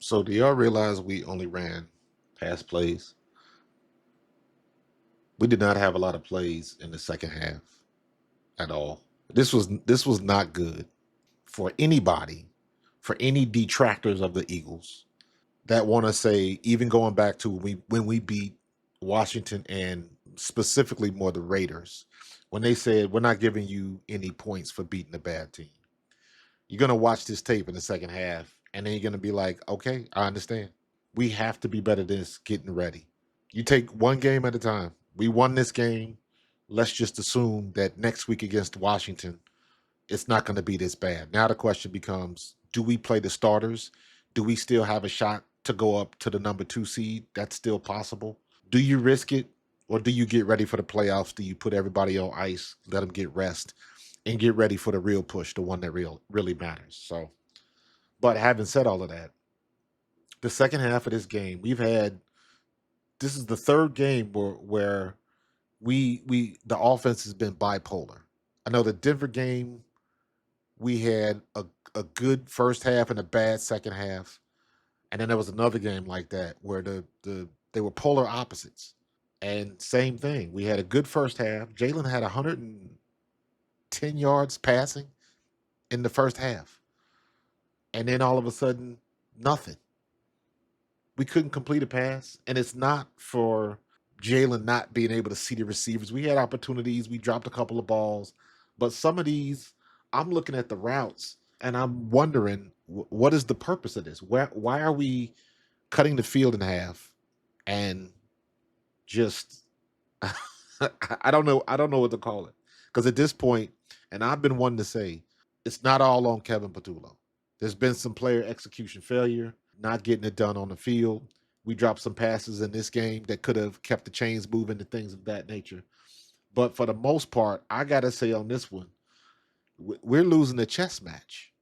So do y'all realize we only ran pass plays? We did not have a lot of plays in the second half at all. This was not good for anybody, for any detractors of the Eagles that want to say, even going back to when we beat Washington and specifically more the Raiders, when they said we're not giving you any points for beating a bad team. You're gonna watch this tape in the second half, and then you're gonna be like, okay, I understand. We have to be better than this getting ready. You take one game at a time. We won this game. Let's just assume that next week against Washington, it's not going to be this bad. Now the question becomes, do we play the starters? Do we still have a shot to go up to the number 2 seed? That's still possible. Do you risk it, or do you get ready for the playoffs? Do you put everybody on ice, let them get rest, and get ready for the real push, the one that really matters? So, but having said all of that, the second half of this game, this is the third game where the offense has been bipolar. I know the Denver game, we had a good first half and a bad second half, and then there was another game like that where they were polar opposites. And same thing, we had a good first half. Jalen had 110 yards passing in the first half, and then all of a sudden, nothing. We couldn't complete a pass, and it's not for Jalen not being able to see the receivers. We had opportunities. We dropped a couple of balls, but some of these, I'm looking at the routes and I'm wondering what is the purpose of this? Why are we cutting the field in half and just I don't know. I don't know what to call it, because at this point, and I've been one to say, it's not all on Kevin Patullo. There's been some player execution failure, not getting it done on the field. We dropped some passes in this game that could have kept the chains moving and things of that nature. But for the most part, I gotta say on this one, we're losing a chess match.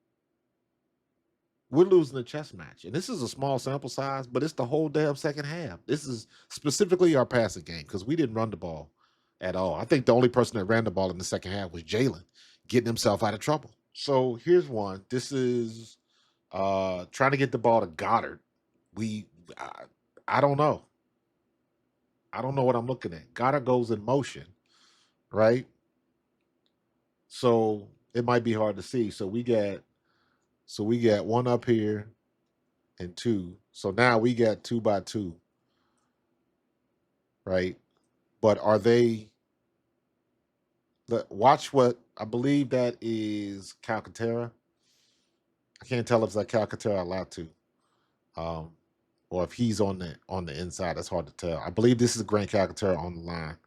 We're losing a chess match, and this is a small sample size, but it's the whole damn second half. This is specifically our passing game, because we didn't run the ball at all. I think the only person that ran the ball in the second half was Jalen, getting himself out of trouble. So here's one. This is trying to get the ball to Goddard. We, I, I don't know. I don't know what I'm looking at. Goddard goes in motion, right? So it might be hard to see. So we got one up here and two. So now we got 2 by 2, right? But are they? Watch what I believe that is Calcaterra. I can't tell if it's like Calcaterra allowed to, um, or if he's on the inside. That's hard to tell. I believe this is Grant Calcaterra on the line.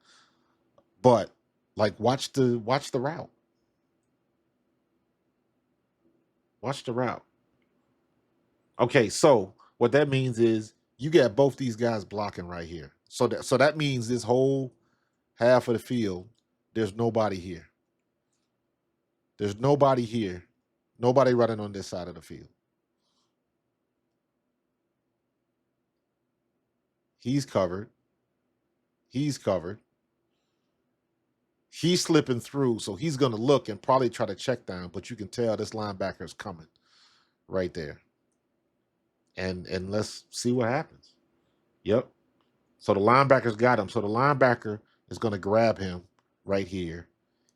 But like, watch the route. Watch the route. Okay, so what that means is you got both these guys blocking right here. So that means this whole half of the field, there's nobody here. There's nobody here. Nobody running on this side of the field. He's covered. He's covered. He's slipping through, so he's going to look and probably try to check down, but you can tell this linebacker is coming right there. And let's see what happens. Yep. So the linebacker's got him. So the linebacker is going to grab him right here.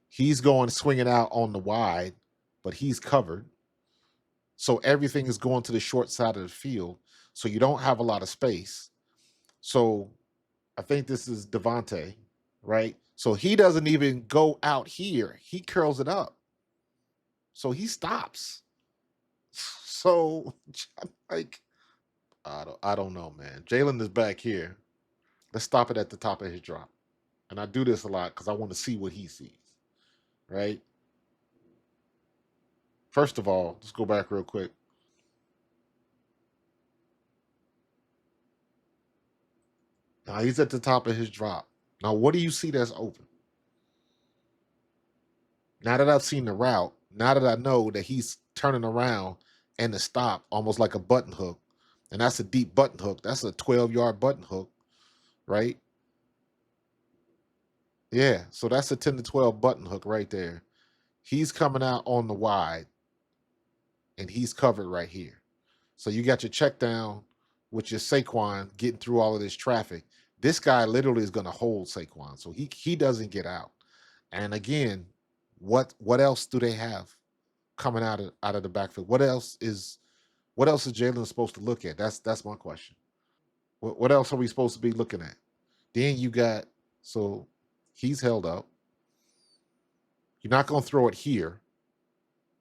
He's going swinging out on the wide, but he's covered. So everything is going to the short side of the field. So you don't have a lot of space. So I think this is Devontae, right? So he doesn't even go out here. He curls it up. So he stops. So I'm like, I don't know, man. Jalen is back here. Let's stop it at the top of his drop. And I do this a lot because I want to see what he sees, right? First of all, let's go back real quick. Now he's at the top of his drop. Now, what do you see that's open? Now that I've seen the route, now that I know that he's turning around and the stop almost like a button hook, and that's a deep button hook. That's a 12-yard button hook, right? Yeah. So that's a 10 to 12 button hook right there. He's coming out on the wide, and he's covered right here. So you got your check down, which is Saquon getting through all of this traffic. This guy literally is going to hold Saquon, so he doesn't get out. And again, what else do they have coming out of the backfield? What else is Jalen supposed to look at? That's my question. What else are we supposed to be looking at? Then you got, so he's held up. You're not going to throw it here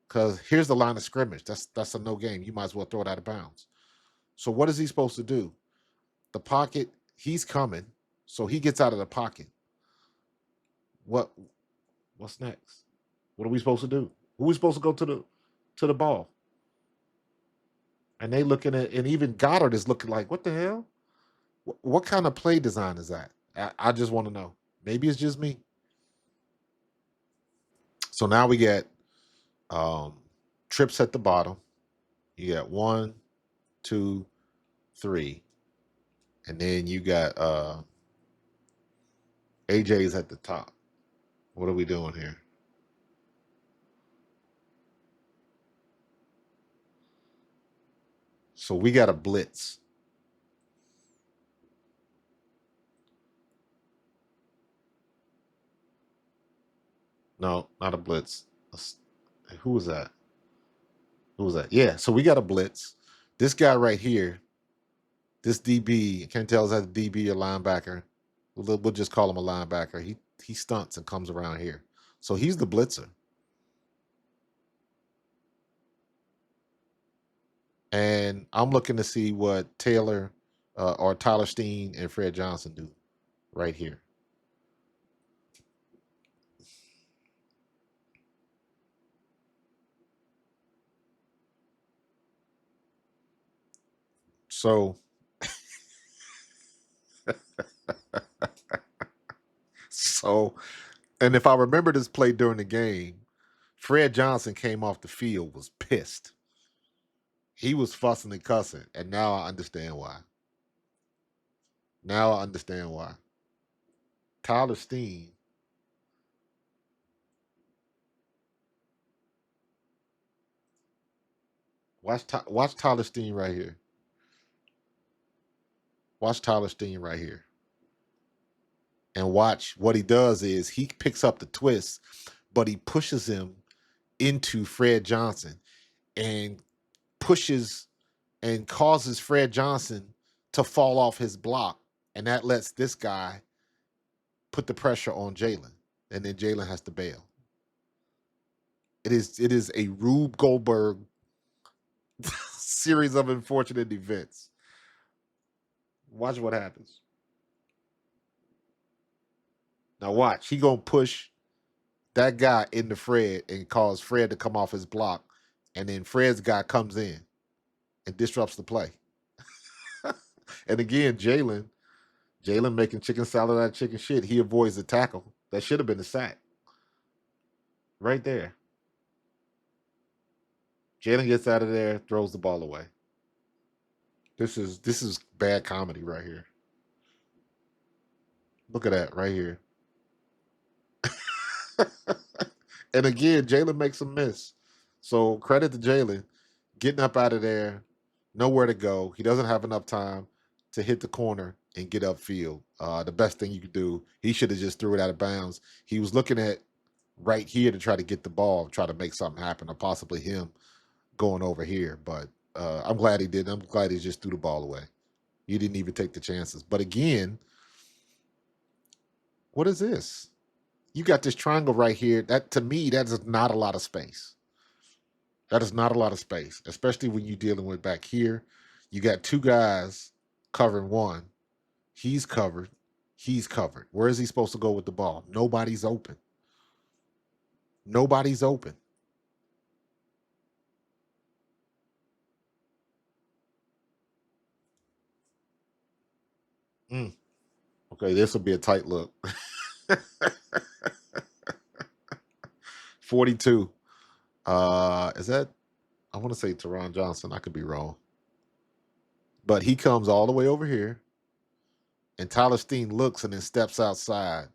because here's the line of scrimmage. That's a no game. You might as well throw it out of bounds. So what is he supposed to do? The pocket, he's coming, so he gets out of the pocket. What's next? What are we supposed to do? Who are we supposed to go to the ball? And they looking at, and even Goddard is looking like, what the hell? What kind of play design is that? I just want to know. Maybe it's just me. So now we get trips at the bottom. You got 1, 2, 3, and then you got AJ's at the top. What are we doing here? So we got a blitz. No, not a blitz. Who was that? Who was that? Yeah, so we got a blitz. This guy right here, this DB, can't tell is that a DB or linebacker. We'll just call him a linebacker. He stunts and comes around here. So he's the blitzer. And I'm looking to see what Taylor or Tyler Steen and Fred Johnson do right here. So, and if I remember this play during the game, Fred Johnson came off the field, was pissed. He was fussing and cussing, and now I understand why. Now I understand why. Tyler Steen. Watch Tyler Steen right here. Watch Tyler Steen right here. And watch what he does is he picks up the twist, but he pushes him into Fred Johnson and pushes and causes Fred Johnson to fall off his block. And that lets this guy put the pressure on Jalen. And then Jalen has to bail. It is a Rube Goldberg series of unfortunate events. Watch what happens. Now watch. He gonna push that guy into Fred and cause Fred to come off his block. And then Fred's guy comes in and disrupts the play. And again, Jalen making chicken salad out of chicken shit. He avoids the tackle. That should have been a sack. Right there. Jalen gets out of there, throws the ball away. This is bad comedy right here. Look at that right here. And again, Jalen makes a miss. So credit to Jalen getting up out of there, nowhere to go. He doesn't have enough time to hit the corner and get upfield. The best thing you could do, he should have just threw it out of bounds. He was looking at right here to try to get the ball, try to make something happen, or possibly him going over here. But I'm glad he did. I'm glad he just threw the ball away. You didn't even take the chances. But again, what is this? You got this triangle right here. That to me, that is not a lot of space. That is not a lot of space, especially when you're dealing with back here. You got two guys covering one. He's covered. He's covered. Where is he supposed to go with the ball? Nobody's open. Nobody's open. Okay, this will be a tight look. 42. Is that? I want to say Teron Johnson. I could be wrong. But he comes all the way over here, and Tyler Steen looks and then steps outside.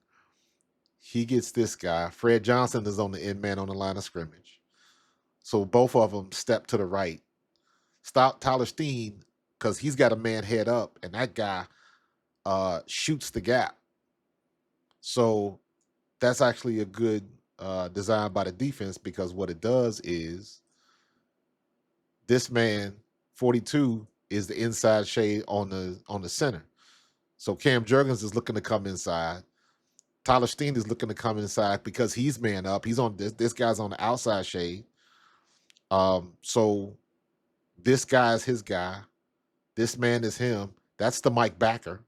He gets this guy. Fred Johnson is on the end man on the line of scrimmage. So both of them step to the right. Stop Tyler Steen because he's got a man head up, and that guy shoots the gap. So that's actually a good design by the defense, because what it does is this man 42 is the inside shade on the center. So Cam Jurgens is looking to come inside. Tyler Steen is looking to come inside because he's man up. He's on this guy's on the outside shade. So this guy is his guy. This man is him. That's the Mike backer.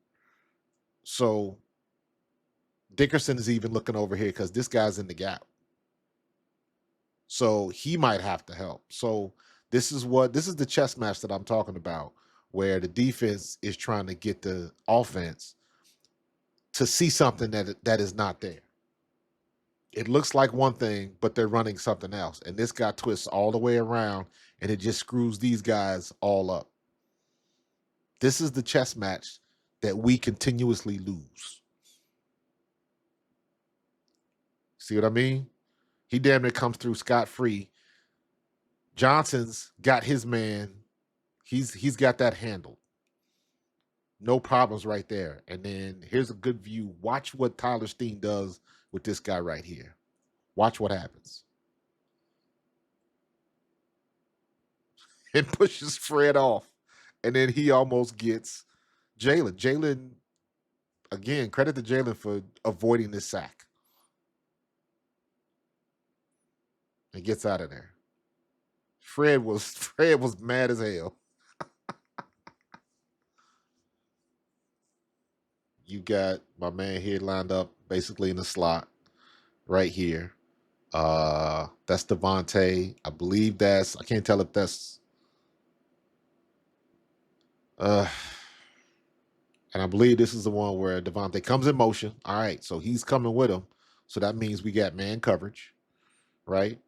So Dickerson is even looking over here because this guy's in the gap. So he might have to help. So this is the chess match that I'm talking about, where the defense is trying to get the offense to see something that is not there. It looks like one thing, but they're running something else. And this guy twists all the way around, and it just screws these guys all up. This is the chess match that we continuously lose. See what I mean? He damn near comes through scot-free. Johnson's got his man. He's got that handled. No problems right there. And then here's a good view. Watch what Tyler Steen does with this guy right here. Watch what happens. It pushes Fred off. And then he almost gets Jalen. Jalen, again, credit to Jalen for avoiding this sack. And gets out of there. Fred was mad as hell. You got my man here lined up basically in the slot right here. That's Devontae. I believe I can't tell if that's and I believe this is the one where Devontae comes in motion. All right, so he's coming with him. So that means we got man coverage, right?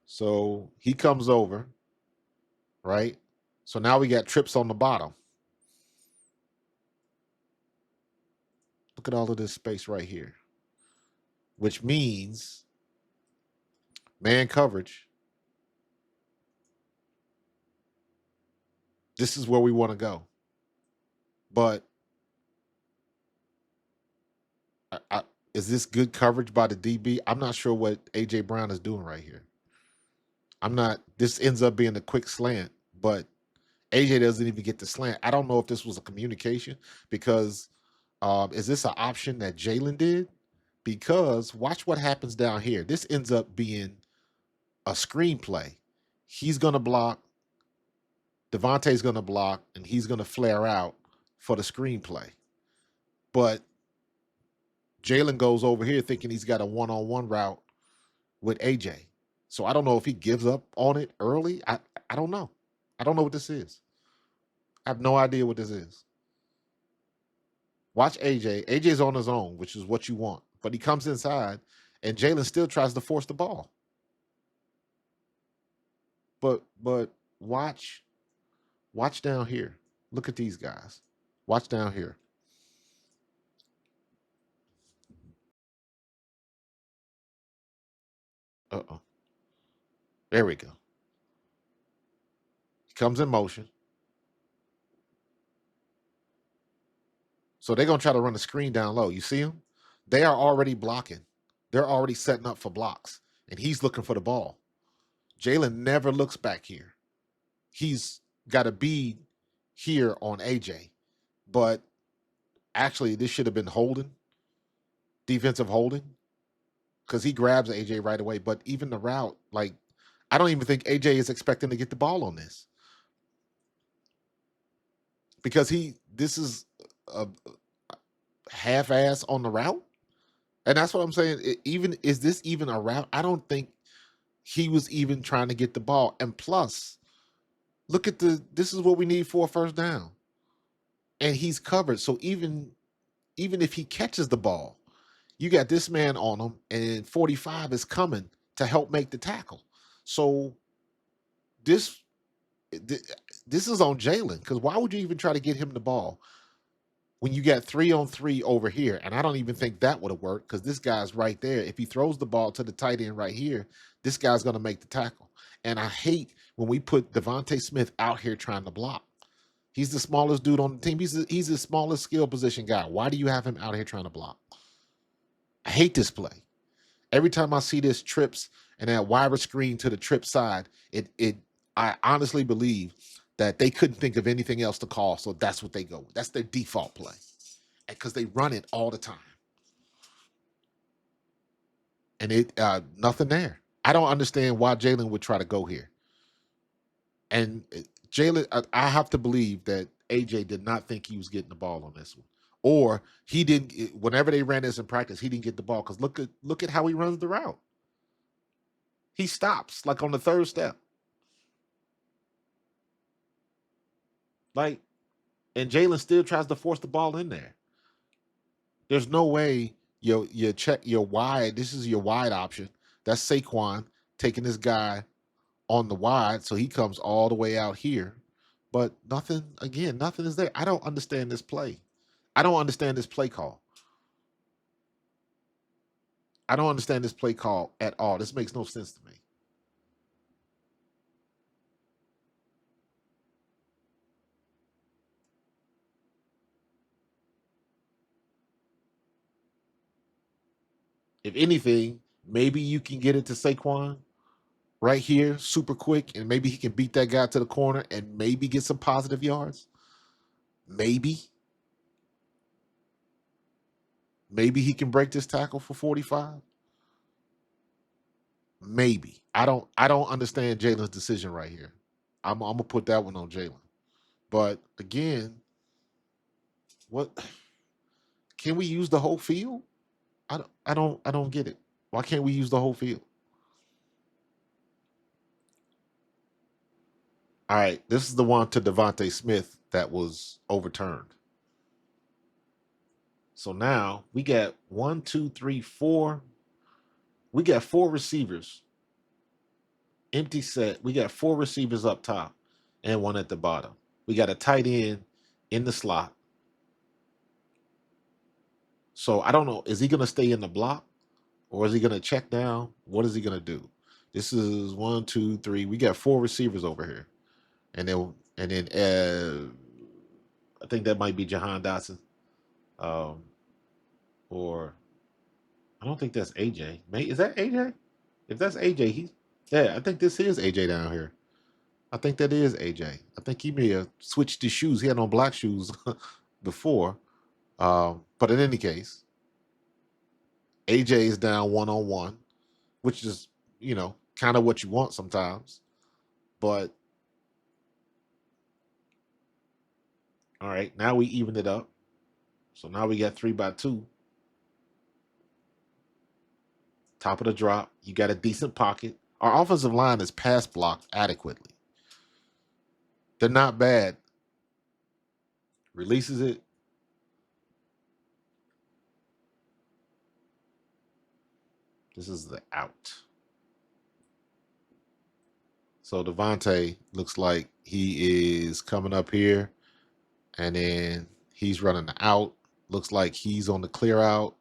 So he comes over, right? So now we got trips on the bottom. Look at all of this space right here, which means man coverage. This is where we want to go. But is this good coverage by the DB? I'm not sure what A.J. Brown is doing right here. This ends up being a quick slant, but AJ doesn't even get the slant. I don't know if this was a communication, because is this an option that Jalen did? Because watch what happens down here. This ends up being a screenplay. He's going to block. Devontae's going to block, and he's going to flare out for the screenplay. But Jalen goes over here thinking he's got a one-on-one route with AJ. So I don't know if he gives up on it early. I don't know. I don't know what this is. I have no idea what this is. Watch AJ. AJ's on his own, which is what you want. But he comes inside, and Jalen still tries to force the ball. But watch down here. Look at these guys. Watch down here. Uh-oh. There we go. He comes in motion. So they're going to try to run the screen down low. You see them? They are already blocking. They're already setting up for blocks. And he's looking for the ball. Jalen never looks back here. He's got a bead here on AJ. But actually, this should have been holding. Defensive holding. Because he grabs AJ right away. But even the route, like, I don't even think AJ is expecting to get the ball on this. Because this is a half-ass on the route. And that's what I'm saying. Is this even a route? I don't think he was even trying to get the ball. And plus, look at this is what we need for a first down. And he's covered. So even if he catches the ball, you got this man on him, and 45 is coming to help make the tackle. So this is on Jalen, because why would you even try to get him the ball when you got 3-on-3 over here? And I don't even think that would have worked, because this guy's right there. If he throws the ball to the tight end right here, this guy's going to make the tackle. And I hate when we put Devontae Smith out here trying to block? He's the smallest dude on the team. He's the smallest skill position guy. Why do you have him out here trying to block? I hate this play. Every time I see this trips and that wide screen to the trip side, I honestly believe that they couldn't think of anything else to call, so that's what they go with. That's their default play, because they run it all the time, and nothing there. I don't understand why Jalen would try to go here. And Jalen, I have to believe that AJ did not think he was getting the ball on this one, or he didn't. Whenever they ran this in practice, he didn't get the ball because look at how he runs the route. He stops like on the third step, like, and Jalen still tries to force the ball in there. There's no way you check your wide. This is your wide option. That's Saquon taking this guy on the wide, so he comes all the way out here. But nothing, again, nothing is there. I don't understand this play. I don't understand this play call. I don't understand this play call at all. This makes no sense to me. If anything, maybe you can get it to Saquon right here super quick, and maybe he can beat that guy to the corner and maybe get some positive yards. Maybe he can break this tackle for 45. Maybe. I don't understand Jalen's decision right here. I'm gonna put that one on Jalen. But again, what can we use the whole field? I don't get it. Why can't we use the whole field? All right, this is the one to Devontae Smith that was overturned. So now we got 1, 2, 3, 4. We got 4 receivers. Empty set. We got 4 receivers up top and 1 at the bottom. We got a tight end in the slot. So I don't know. Is he going to stay in the block, or is he going to check down? What is he going to do? This is 1, 2, 3. We got 4 receivers over here, and then I think that might be Jahan Dotson, or I don't think that's AJ. Is that AJ? If that's AJ, I think this is AJ down here. I think that is AJ. I think he may have switched his shoes. He had on black shoes before. But in any case, AJ is down 1-on-1, which is, kind of what you want sometimes. But all right, now we even it up. So now we got 3-by-2. Top of the drop. You got a decent pocket. Our offensive line is pass blocked adequately. They're not bad. Releases it. This is the out. So Devontae looks like he is coming up here, and then he's running the out. Looks like he's on the clear out,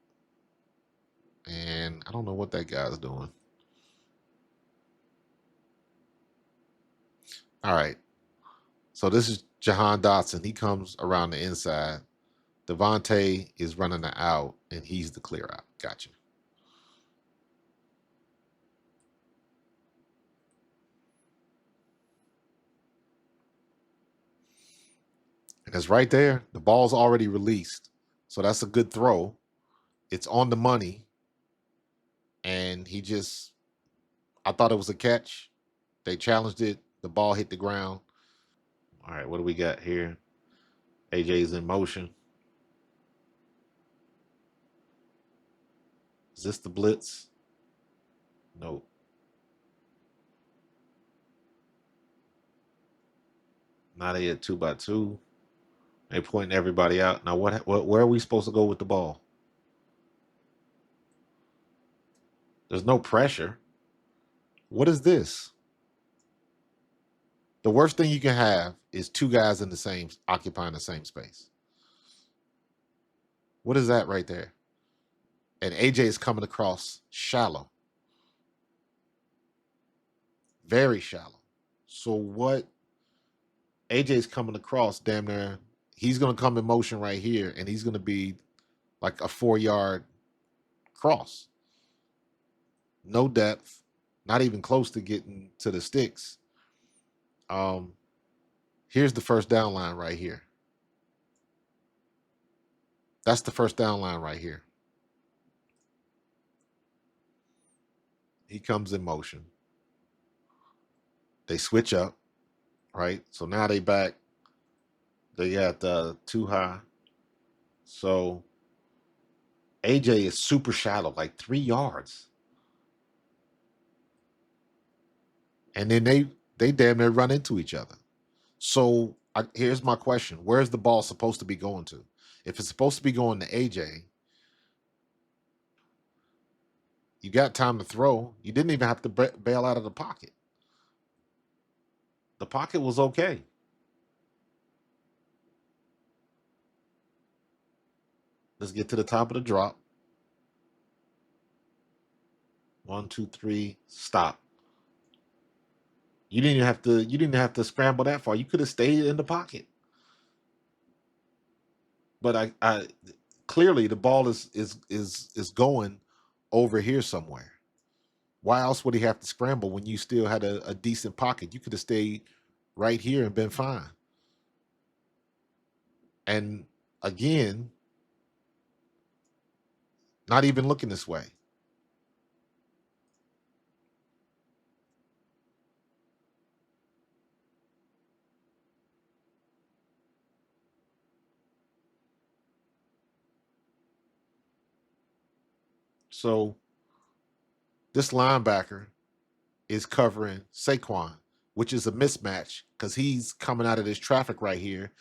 and I don't know what that guy's doing. All right. So this is Jahan Dotson. He comes around the inside. Devontae is running the out, and he's the clear out. Gotcha. And it's right there. The ball's already released. So that's a good throw. It's on the money. And I thought it was a catch. They challenged it. The ball hit the ground. All right, what do we got here? AJ's in motion. Is this the blitz? Nope. Now they at 2-by-2. They pointing everybody out. Now where are we supposed to go with the ball? There's no pressure. What is this? The worst thing you can have is 2 guys occupying the same space. What is that right there? And AJ is coming across shallow. Very shallow. So what AJ's coming across damn near, he's going to come in motion right here, and he's going to be like a 4-yard cross. No depth, not even close to getting to the sticks. Um, Here's the first down line right here. That's the first down line right here. He comes in motion. They switch up, right? So now they back. They got too high. So AJ is super shallow, like 3 yards. And then they damn near run into each other. So here's my question: where's the ball supposed to be going to? If it's supposed to be going to AJ, you got time to throw. You didn't even have to bail out of the pocket. The pocket was okay. Let's get to the top of the drop. 1, 2, 3, stop. You didn't even have to. You didn't have to scramble that far. You could have stayed in the pocket. But I clearly the ball is going over here somewhere. Why else would he have to scramble when you still had a decent pocket? You could have stayed right here and been fine. And again, not even looking this way. So this linebacker is covering Saquon, which is a mismatch because he's coming out of this traffic right here.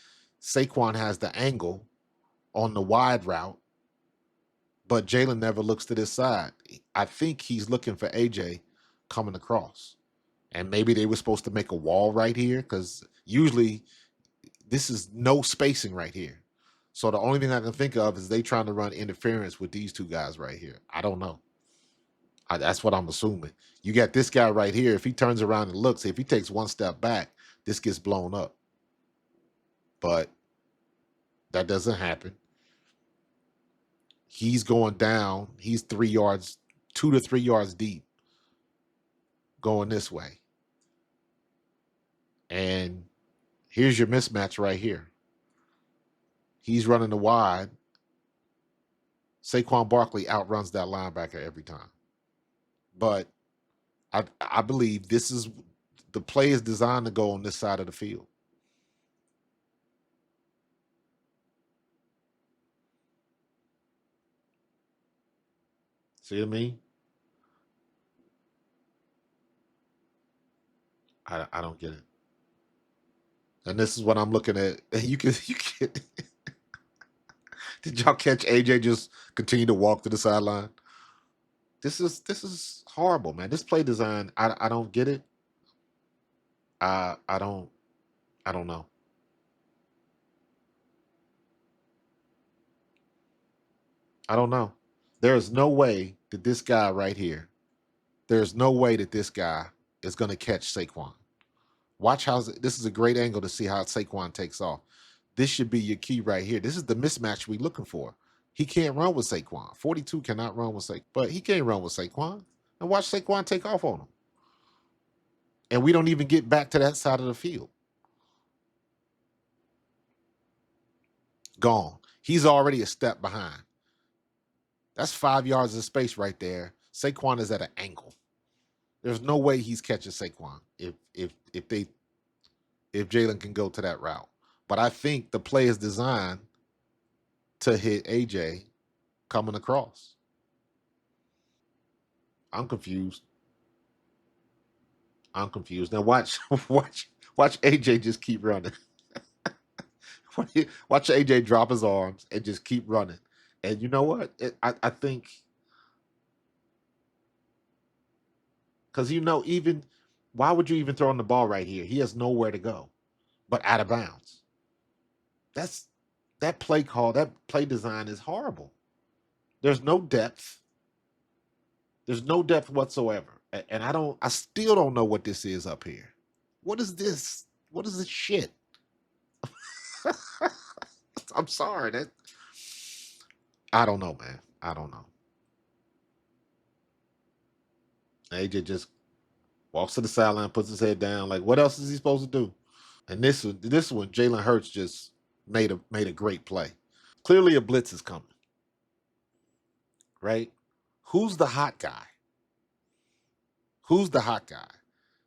Saquon has the angle on the wide route, but Jalen never looks to this side. I think he's looking for AJ coming across. And maybe they were supposed to make a wall right here because usually this is no spacing right here. So the only thing I can think of is they trying to run interference with these two guys right here. I don't know. That's what I'm assuming. You got this guy right here. If he turns around and looks, if he takes one step back, this gets blown up. But that doesn't happen. He's going down. He's 3 yards, 2 to 3 yards deep going this way. And here's your mismatch right here. He's running the wide. Saquon Barkley outruns that linebacker every time. But I believe this is the play is designed to go on this side of the field. See what I mean? I don't get it. And this is what I'm looking at. You can did y'all catch AJ just continue to walk to the sideline? This is horrible, man. This play design, I don't get it. I don't know. I don't know. There is no way that this guy right here, there's no way that this guy is going to catch Saquon. Watch how this is a great angle to see how Saquon takes off. This should be your key right here. This is the mismatch we're looking for. He can't run with Saquon. 42 cannot run with Saquon, but he can't run with Saquon. And watch Saquon take off on him. And we don't even get back to that side of the field. Gone. He's already a step behind. That's 5 yards of space right there. Saquon is at an angle. There's no way he's catching Saquon if Jalen can go to that route. But I think the play is designed to hit AJ coming across. I'm confused. I'm confused. Now watch watch AJ just keep running. Watch AJ drop his arms and just keep running. And you know what? I think because even why would you even throw in the ball right here? He has nowhere to go but out of bounds. That's that play call, that play design is horrible. There's no depth. There's no depth whatsoever. And I still don't know what this is up here. What is this? What is this shit? I'm sorry. That I don't know, man. I don't know. AJ just walks to the sideline, puts his head down. Like, what else is he supposed to do? And this one, Jalen Hurts just made a great play. Clearly, a blitz is coming, right? Who's the hot guy? Who's the hot guy?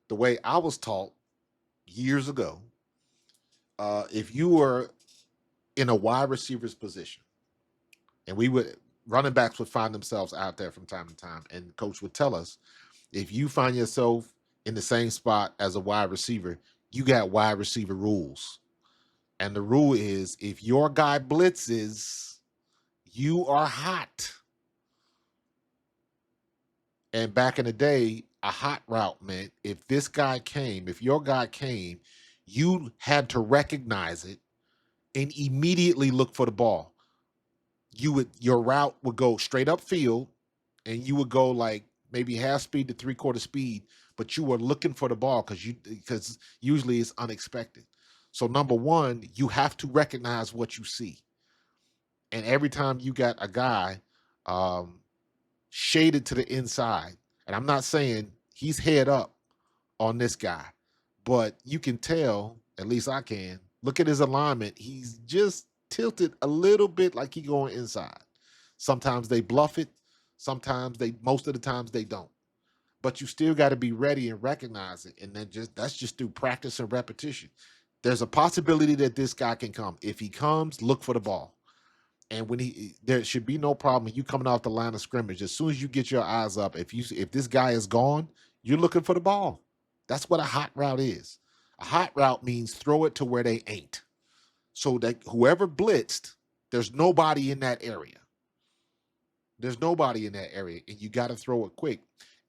The way I was taught years ago, if you were in a wide receiver's position, and running backs would find themselves out there from time to time, and coach would tell us, if you find yourself in the same spot as a wide receiver, you got wide receiver rules. And the rule is, if your guy blitzes, you are hot. And back in the day, a hot route meant if your guy came, you had to recognize it and immediately look for the ball. Your route would go straight up field, and you would go like maybe half speed to 3/4 speed, but you were looking for the ball because usually it's unexpected. So number one, you have to recognize what you see. And every time you got a guy shaded to the inside, and I'm not saying he's head up on this guy, but you can tell, at least I can, look at his alignment. He's just tilted a little bit like he going inside. Sometimes they bluff it. Most of the times they don't. But you still got to be ready and recognize it. And then that's just through practice and repetition. There's a possibility that this guy can come. If he comes, look for the ball. And there should be no problem. You coming off the line of scrimmage, as soon as you get your eyes up, if this guy is gone, you're looking for the ball. That's what a hot route is. A hot route means throw it to where they ain't. So that whoever blitzed, there's nobody in that area. There's nobody in that area, and you got to throw it quick.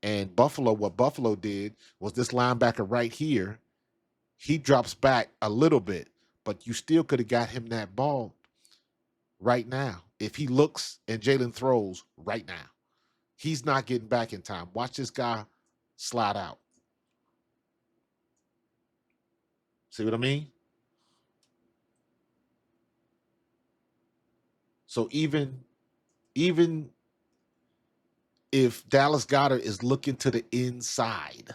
And what Buffalo did was this linebacker right here, he drops back a little bit, but you still could have got him that ball right now. If he looks and Jalen throws right now, he's not getting back in time. Watch this guy slide out. See what I mean? So even if Dallas Goedert is looking to the inside,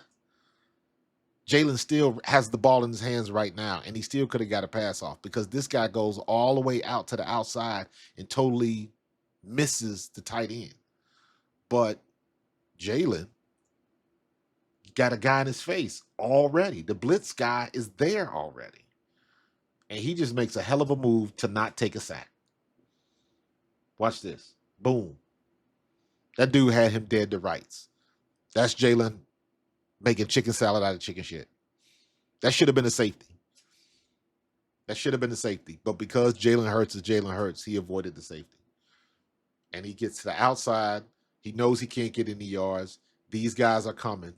Jalen still has the ball in his hands right now, and he still could have got a pass off because this guy goes all the way out to the outside and totally misses the tight end. But Jalen got a guy in his face already. The blitz guy is there already. And he just makes a hell of a move to not take a sack. Watch this. Boom. That dude had him dead to rights. That's Jalen making chicken salad out of chicken shit. That should have been a safety. But because Jalen Hurts is Jalen Hurts, he avoided the safety. And he gets to the outside. He knows he can't get any yards. These guys are coming.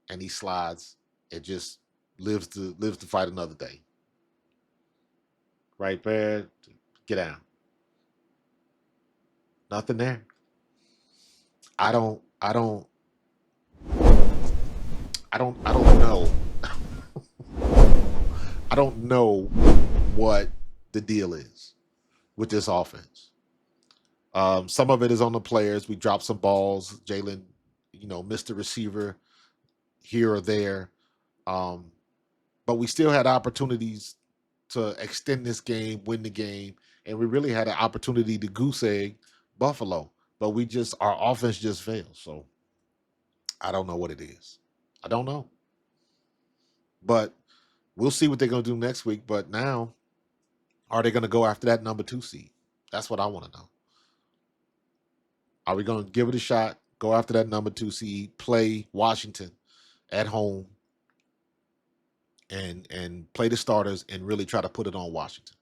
And he slides and just lives to fight another day. Right there. Get down. Nothing there. I don't know. I don't know what the deal is with this offense. Some of it is on the players. We dropped some balls. Jalen, missed a receiver here or there. But we still had opportunities to extend this game, win the game, and we really had an opportunity to goose egg Buffalo. But our offense just failed. So I don't know what it is. I don't know. But we'll see what they're going to do next week. But now, are they going to go after that number 2 seed? That's what I want to know. Are we going to give it a shot, go after that number 2 seed, play Washington at home, and play the starters and really try to put it on Washington?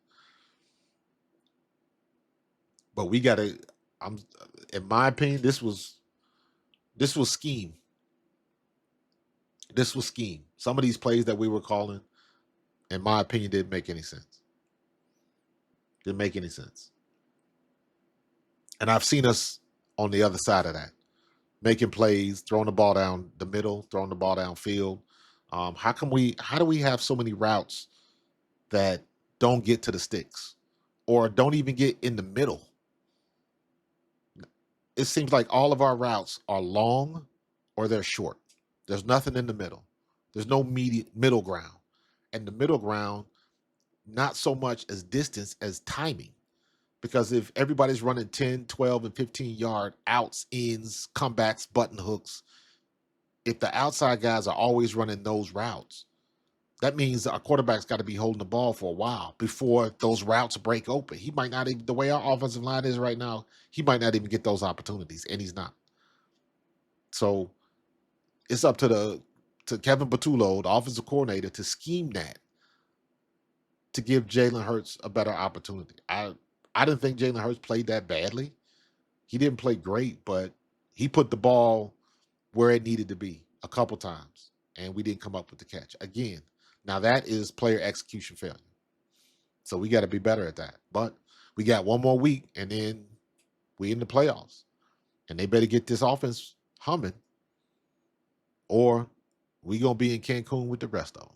But we got to, in my opinion, this was scheme. This was scheme. Some of these plays that we were calling, in my opinion, didn't make any sense. Didn't make any sense. And I've seen us on the other side of that, making plays, throwing the ball down the middle, throwing the ball downfield, How do we have so many routes that don't get to the sticks or don't even get in the middle? It seems like all of our routes are long or they're short. There's nothing in the middle. There's no middle ground. And the middle ground, not so much as distance as timing. Because if everybody's running 10, 12, and 15-yard outs, ins, comebacks, button hooks, if the outside guys are always running those routes, that means our quarterback's got to be holding the ball for a while before those routes break open. He might not even, the way our offensive line is right now, he might not even get those opportunities, and he's not. So it's up to Kevin Patullo, the offensive coordinator, to scheme that to give Jalen Hurts a better opportunity. I didn't think Jalen Hurts played that badly. He didn't play great, but he put the ball where it needed to be a couple times, and we didn't come up with the catch. Again, now that is player execution failure. So we got to be better at that. But we got one more week, and then we in the playoffs. And they better get this offense humming, or we going to be in Cancun with the rest of them.